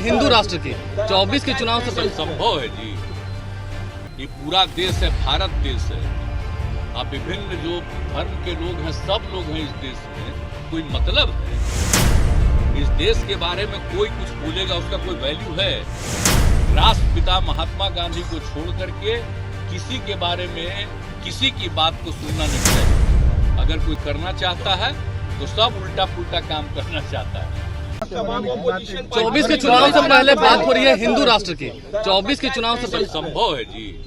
हिंदू राष्ट्र की 24 के चुनाव से पहले संभव है जी। ये पूरा देश है, भारत देश है। अब विभिन्न जो धर्म के लोग हैं, सब लोग हैं इस देश में, कोई मतलब है? इस देश के बारे में कोई कुछ बोलेगा उसका कोई वैल्यू है? राष्ट्रपिता महात्मा गांधी को छोड़ करके किसी के बारे में किसी की बात को सुनना नहीं चाहिए। अगर कोई करना चाहता है तो सब उल्टा पुल्टा काम करना चाहता है। 24 के चुनाव से पहले बात हो रही है हिंदू राष्ट्र की 24 के चुनाव से पहले संभव है जी।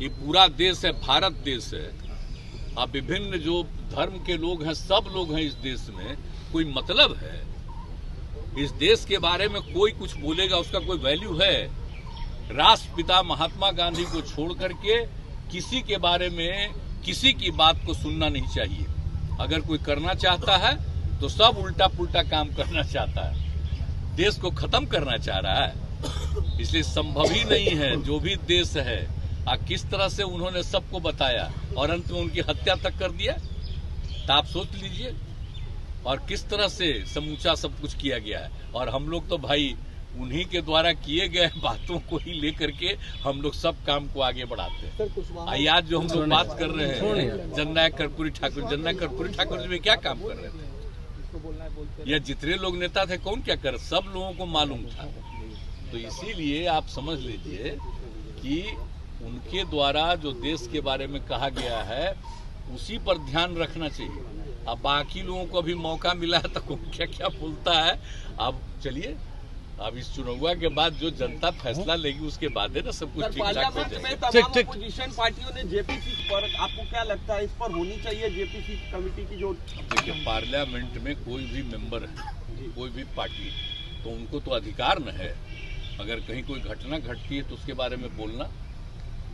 ये पूरा देश है, भारत देश है। अब विभिन्न जो धर्म के लोग हैं, सब लोग हैं इस देश में, कोई मतलब है? इस देश के बारे में कोई कुछ बोलेगा उसका कोई वैल्यू है? राष्ट्रपिता महात्मा गांधी को छोड़ करके किसी के बारे में किसी की बात को सुनना नहीं चाहिए। अगर कोई करना चाहता है तो सब उल्टा पुल्टा काम करना चाहता है, देश को खत्म करना चाह रहा है। इसलिए संभव ही नहीं है। जो भी देश है, किस तरह से उन्होंने सबको बताया और अंत में उनकी हत्या तक कर दिया, तो आप सोच लीजिए। और किस तरह से समूचा सब कुछ किया गया है। और हम लोग तो भाई उन्हीं के द्वारा किए गए बातों को ही लेकर के हम लोग सब काम को आगे बढ़ाते हैं। आज जो हम लोग बात कर रहे हैं जननायक कर्पूरी ठाकुर, जननायक कर्पूरी ठाकुर जी में क्या काम कर रहे थे? या जितने लोग नेता थे कौन क्या कर, सब लोगों को मालूम था। तो इसीलिए आप समझ लीजिए कि उनके द्वारा जो देश के बारे में कहा गया है उसी पर ध्यान रखना चाहिए। अब बाकी लोगों को अभी मौका मिला है तो कौन क्या क्या बोलता है। अब चलिए, अब इस चुनाव के बाद जो जनता फैसला लेगी उसके बाद है ना सब कुछ ठीक ठाक हो जाएगा। ठीक। अपोजिशन पार्टियों ने जेपीसी पर, आपको क्या लगता है इस पर होनी चाहिए जेपीसी कमेटी की? जो देखिए, पार्लियामेंट में कोई भी मेंबर है, कोई भी पार्टी, तो उनको तो अधिकार न है। अगर कहीं कोई घटना घटती है तो उसके बारे में बोलना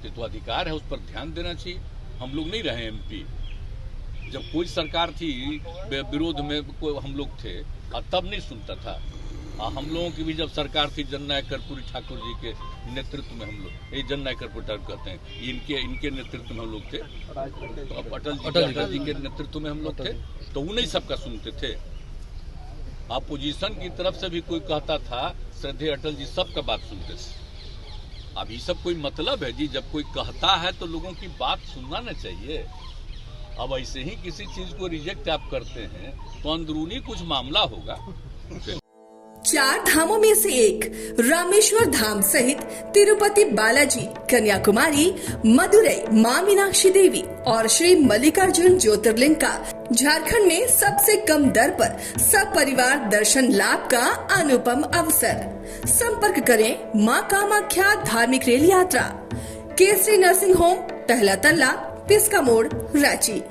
तो अधिकार है, उस पर ध्यान देना चाहिए। हम लोग नहीं रहे एमपी, जब कोई सरकार थी विरोध में कोई हम लोग थे तब नहीं सुनता था। हम लोगों की भी जब सरकार थी जननायक कर्पूरी ठाकुर जी के नेतृत्व में, हम लोग ये जननायक कर्पूरी ठाकुर कहते हैं, इनके नेतृत्व में हम लोग थे। तो अब अटल जी के नेतृत्व में हम लोग थे, तो उन्हीं सबका सुनते थे। अपोजिशन की तरफ से भी कोई कहता था श्रद्धेय अटल जी, सबका बात सुनते थे। अब ये सब कोई मतलब है जी? जब कोई कहता है तो लोगों की बात सुनना ना चाहिए। अब ऐसे ही किसी चीज को रिजेक्ट आप करते हैं तो अंदरूनी कुछ मामला होगा। 4 धामों में से एक रामेश्वर धाम सहित तिरुपति बालाजी, कन्याकुमारी, मदुरई मां मीनाक्षी देवी और श्री मल्लिकार्जुन ज्योतिर्लिंग का झारखंड में सबसे कम दर पर सब परिवार दर्शन लाभ का अनुपम अवसर। संपर्क करें मां कामाख्या धार्मिक रेल यात्रा, केसरी नर्सिंग होम, पहला तल्ला, पिस्का मोड़, रांची।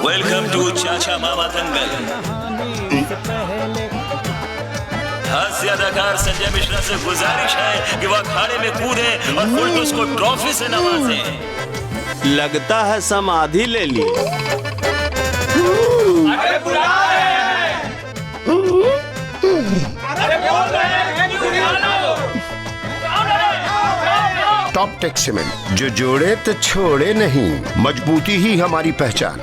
वेलकम टू चाचा मामा दंगल। हास्य अदाकार संजय मिश्रा से गुजारिश है कि वह अखाड़े में कूदे और फुलटूस को ट्रॉफी से नवाजे। लगता है समाधि ले ली। अरे बुला रहे हैं। अरे बोल रहे हैं कि बुला लो। टॉप टेक सीमेंट, जो जोड़े तो छोड़े नहीं, मजबूती ही हमारी पहचान।